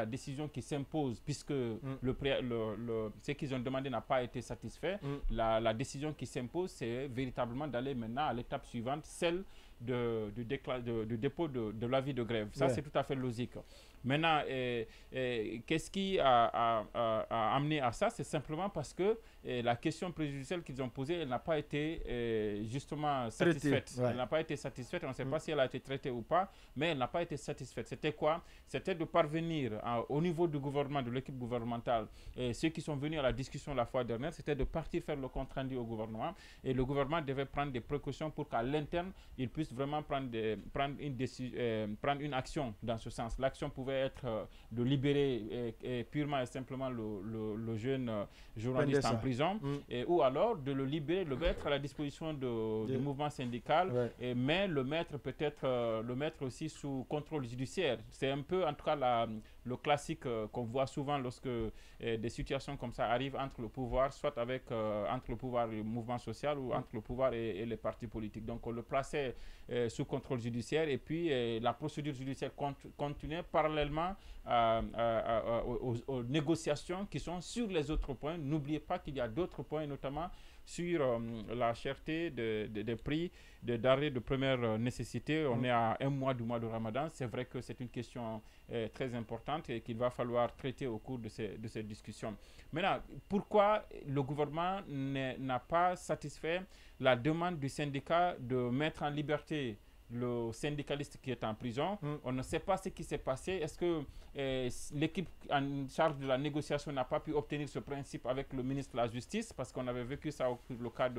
la décision qui s'impose, puisque ce qu'ils ont demandé n'a pas été satisfait. La décision qui s'impose, c'est véritablement d'aller maintenant à l'étape suivante, celle du dépôt de l'avis de grève. Ça, c'est tout à fait logique. Maintenant, qu'est-ce qui a amené à ça? C'est simplement parce que la question préjudicielle qu'ils ont posée, elle n'a pas été justement satisfaite. Elle n'a pas été satisfaite. On ne sait pas si elle a été traitée ou pas, mais elle n'a pas été satisfaite. C'était quoi? C'était de parvenir au niveau du gouvernement, de l'équipe gouvernementale, ceux qui sont venus à la discussion la fois dernière, c'était de partir faire le compte rendu au gouvernement. Et le gouvernement devait prendre des précautions pour qu'à l'interne, il puisse vraiment prendre une action dans ce sens. L'action pouvait être de libérer purement et simplement le jeune journaliste en prison, ou alors de le libérer, le mettre à la disposition du mouvement syndical, mais le mettre aussi sous contrôle judiciaire. C'est un peu, en tout cas, le classique qu'on voit souvent lorsque des situations comme ça arrivent entre le pouvoir, soit entre le pouvoir et le mouvement social, ou entre le pouvoir et les partis politiques. Donc on le plaçait sous contrôle judiciaire, et puis la procédure judiciaire continuait parallèlement aux négociations qui sont sur les autres points. N'oubliez pas qu'il y a d'autres points, notamment sur la cherté des prix de denrées de première nécessité. On est à un mois du mois de Ramadan. C'est vrai que c'est une question très importante et qu'il va falloir traiter au cours de ces discussions. Maintenant, pourquoi le gouvernement n'a pas satisfait la demande du syndicat de mettre en liberté le syndicaliste qui est en prison? On ne sait pas ce qui s'est passé. Est-ce que l'équipe en charge de la négociation n'a pas pu obtenir ce principe avec le ministre de la Justice? Parce qu'on avait vécu ça le cas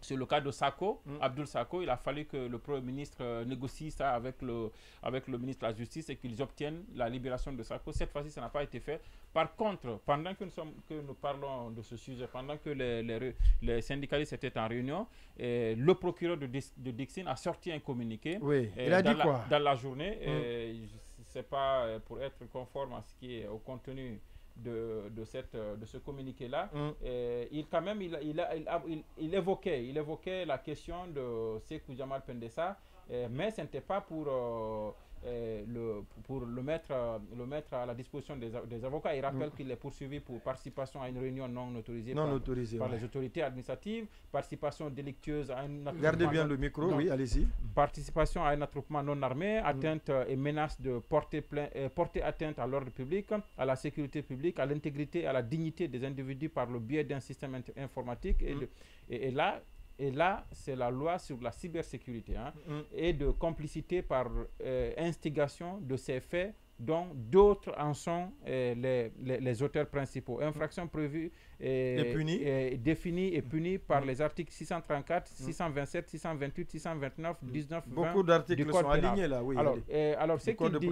sur le cas de Sako, Abdoul Sako. Il a fallu que le Premier ministre négocie ça avec le ministre de la Justice et qu'ils obtiennent la libération de Sako. Cette fois-ci, ça n'a pas été fait. Par contre, pendant que nous parlons de ce sujet, pendant que les syndicalistes étaient en réunion, le procureur de Dixine a sorti un communiqué. Il a dit quoi dans la journée. Ce n'est pas pour être conforme à ce qui est au contenu de ce communiqué-là. Il évoquait la question de Sékou Jamal Pendessa, mais ce n'était pas pour le mettre à la disposition des avocats. Il rappelle qu'il est poursuivi pour participation à une réunion non autorisée par les autorités administratives, participation délictueuse à un attroupement. Gardez bien le micro, oui, allez-y. Participation à un attroupement non armé, atteinte et menace de porter atteinte à l'ordre public, à la sécurité publique, à l'intégrité et à la dignité des individus par le biais d'un système informatique. Et là, c'est la loi sur la cybersécurité, et de complicité par instigation de ces faits dont d'autres en sont les auteurs principaux. Infraction prévue définie et punie par les articles 634, 627, 628, 629, 19, 20 Beaucoup d'articles sont alignés là, oui. Alors ce qu'il dit,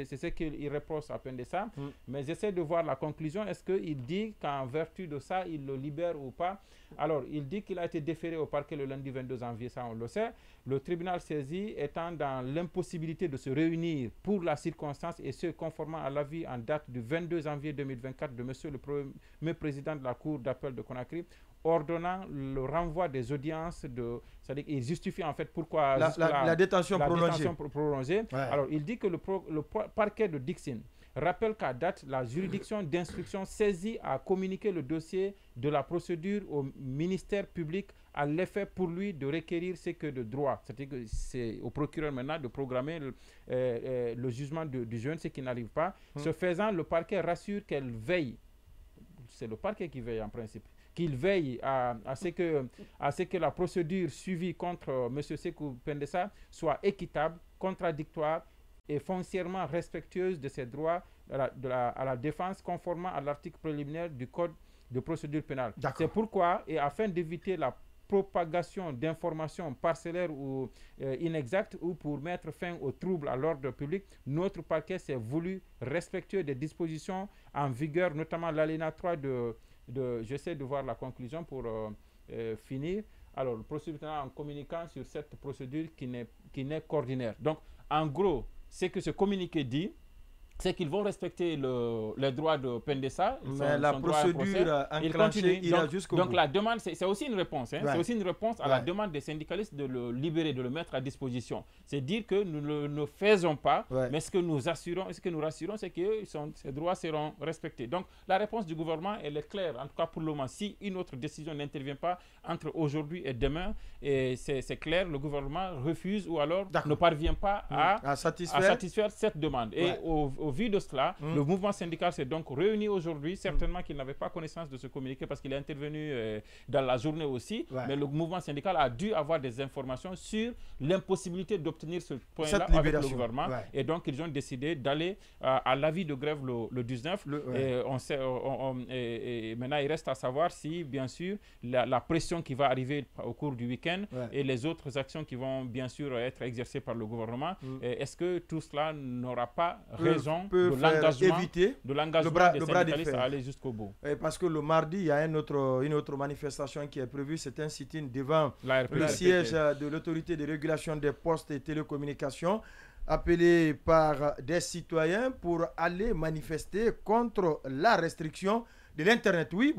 c'est ce qu'il reproche à Pendessa, mais j'essaie de voir la conclusion. Est-ce qu'il dit qu'en vertu de ça, il le libère ou pas? Alors, il dit qu'il a été déféré au parquet le lundi 22 janvier, ça on le sait. Le tribunal saisi étant dans l'impossibilité de se réunir pour la circonstance, et ce, conformément à l'avis en date du 22 janvier 2024 de monsieur le premier président de la Cour d'appel de Conakry, ordonnant le renvoi des audiences c'est-à-dire qu'il justifie en fait pourquoi la détention prolongée. Alors, il dit que le parquet de Dixine rappelle qu'à date, la juridiction d'instruction saisie a communiqué le dossier de la procédure au ministère public à l'effet pour lui de requérir ce que de droit. C'est-à-dire que c'est au procureur maintenant de programmer le jugement du jeune, ce qui n'arrive pas. Ce faisant, le parquet rassure qu'elle veille. C'est le parquet qui veille en principe. Qu'il veille à ce que la procédure suivie contre M. Sékou Pendessa soit équitable, contradictoire et foncièrement respectueuse de ses droits à la défense, conformément à l'article préliminaire du Code de procédure pénale. C'est pourquoi, et afin d'éviter la propagation d'informations parcellaires ou inexactes, ou pour mettre fin aux troubles à l'ordre public, notre parquet s'est voulu respectueux des dispositions en vigueur, notamment l'alinéa 3 j'essaie de voir la conclusion pour finir. Alors, le procédure pénale en communiquant sur cette procédure qui n'est qu'ordinaire. Donc, en gros, c'est que ce communiqué dit c'est qu'ils vont respecter les droits de Pendessa. Mais la procédure enclenchée ira jusqu'au bout. Donc la demande, c'est aussi une réponse. Hein, c'est aussi une réponse à la demande des syndicalistes de le libérer, de le mettre à disposition. C'est dire que nous ne le faisons pas, mais ce que nous rassurons, c'est que ces droits seront respectés. Donc la réponse du gouvernement, elle est claire. En tout cas pour le moment, si une autre décision n'intervient pas entre aujourd'hui et demain, c'est clair, le gouvernement refuse ou alors ne parvient pas à satisfaire cette demande. Et au vu de cela, le mouvement syndical s'est donc réuni aujourd'hui. Certainement qu'il n'avait pas connaissance de ce communiqué parce qu'il est intervenu dans la journée aussi. Mais le mouvement syndical a dû avoir des informations sur l'impossibilité d'obtenir ce point-là avec le gouvernement. Et donc, ils ont décidé d'aller à l'avis de grève le 19. Et maintenant, il reste à savoir si, bien sûr, la pression qui va arriver au cours du week-end et les autres actions qui vont, bien sûr, être exercées par le gouvernement, est-ce que tout cela n'aura pas raison de l'engagement des syndicalistes à aller jusqu'au bout. Parce que le mardi, il y a une autre manifestation qui est prévue. C'est un sit-in devant le siège de l'autorité de régulation des postes et télécommunications, appelé par des citoyens pour aller manifester contre la restriction de l'Internet. Oui.